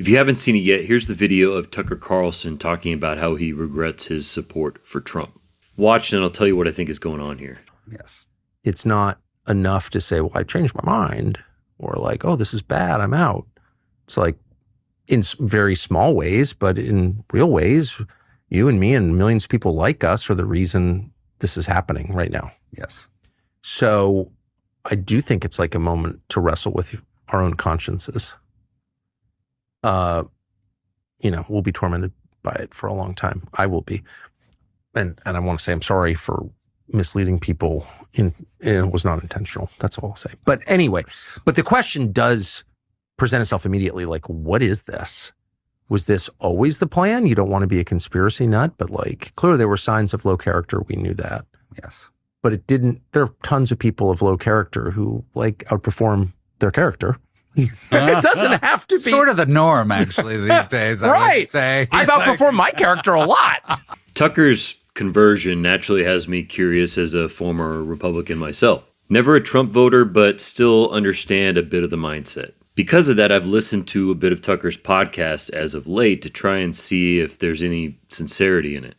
If you haven't seen it yet, here's the video of Tucker Carlson talking about how he regrets his support for Trump. Watch and I'll tell you what I think is going on here. Yes. It's not enough to say, well, I changed my mind, or like, oh, this is bad, I'm out. It's like in very small ways, but in real ways, you and me and millions of people like us are the reason this is happening right now. Yes. So I do think it's like a moment to wrestle with our own consciences. We'll be tormented by it for a long time. I will be. And I want to say I'm sorry for misleading people. It was not intentional. That's all I'll say. But anyway, but the question does present itself immediately, like, what is this? Was this always the plan? You don't want to be a conspiracy nut, but like, clearly there were signs of low character. We knew that. Yes. But it didn't, there are tons of people of low character who like outperform their character. It doesn't have to be. Sort of the norm, actually, these days, I would say. I've outperformed my character a lot. Tucker's conversion naturally has me curious as a former Republican myself. Never a Trump voter, but still understand a bit of the mindset. Because of that, I've listened to a bit of Tucker's podcast as of late to try and see if there's any sincerity in it.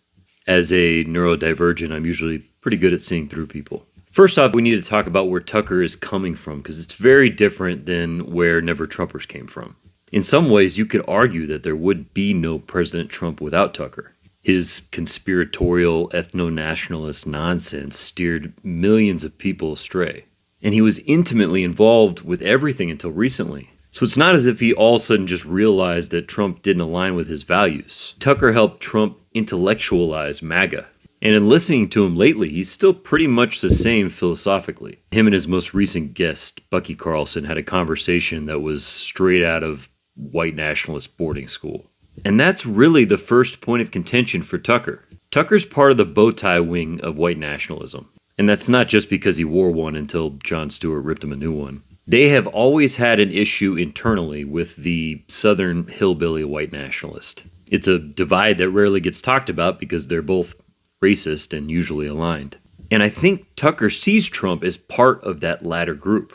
As a neurodivergent, I'm usually pretty good at seeing through people. First off, we need to talk about where Tucker is coming from, because it's very different than where Never Trumpers came from. In some ways, you could argue that there would be no President Trump without Tucker. His conspiratorial ethno-nationalist nonsense steered millions of people astray. And he was intimately involved with everything until recently. So it's not as if he all of a sudden just realized that Trump didn't align with his values. Tucker helped Trump intellectualize MAGA. And in listening to him lately, he's still pretty much the same philosophically. Him and his most recent guest, Tucker Carlson, had a conversation that was straight out of white nationalist boarding school. And that's really the first point of contention for Tucker. Tucker's part of the bow tie wing of white nationalism. And that's not just because he wore one until Jon Stewart ripped him a new one. They have always had an issue internally with the Southern hillbilly white nationalist. It's a divide that rarely gets talked about because they're both racist and usually aligned. And I think Tucker sees Trump as part of that latter group,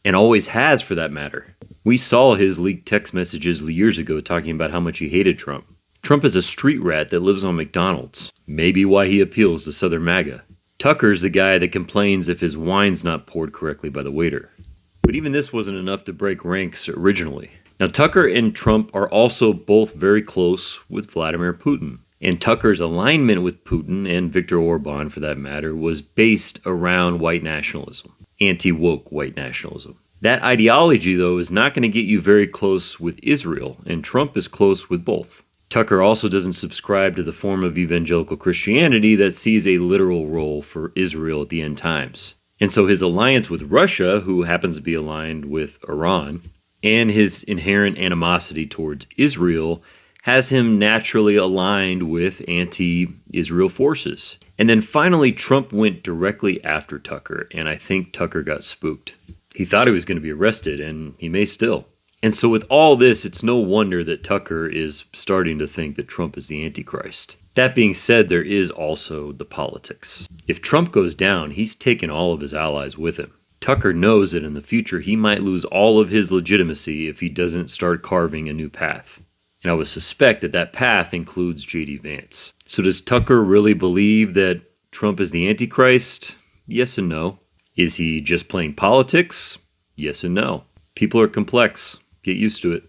and always has for that matter. We saw his leaked text messages years ago talking about how much he hated Trump. Trump is a street rat that lives on McDonald's, maybe why he appeals to Southern MAGA. Tucker's the guy that complains if his wine's not poured correctly by the waiter. But even this wasn't enough to break ranks originally. Now, Tucker and Trump are also both very close with Vladimir Putin. And Tucker's alignment with Putin, and Viktor Orban for that matter, was based around white nationalism, anti-woke white nationalism. That ideology, though, is not going to get you very close with Israel, and Trump is close with both. Tucker also doesn't subscribe to the form of evangelical Christianity that sees a literal role for Israel at the end times. And so his alliance with Russia, who happens to be aligned with Iran, and his inherent animosity towards Israel has him naturally aligned with anti-Israel forces. And then finally, Trump went directly after Tucker, and I think Tucker got spooked. He thought he was going to be arrested, and he may still. And so with all this, it's no wonder that Tucker is starting to think that Trump is the Antichrist. That being said, there is also the politics. If Trump goes down, he's taken all of his allies with him. Tucker knows that in the future, he might lose all of his legitimacy if he doesn't start carving a new path. And I would suspect that that path includes J.D. Vance. So does Tucker really believe that Trump is the Antichrist? Yes and no. Is he just playing politics? Yes and no. People are complex. Get used to it.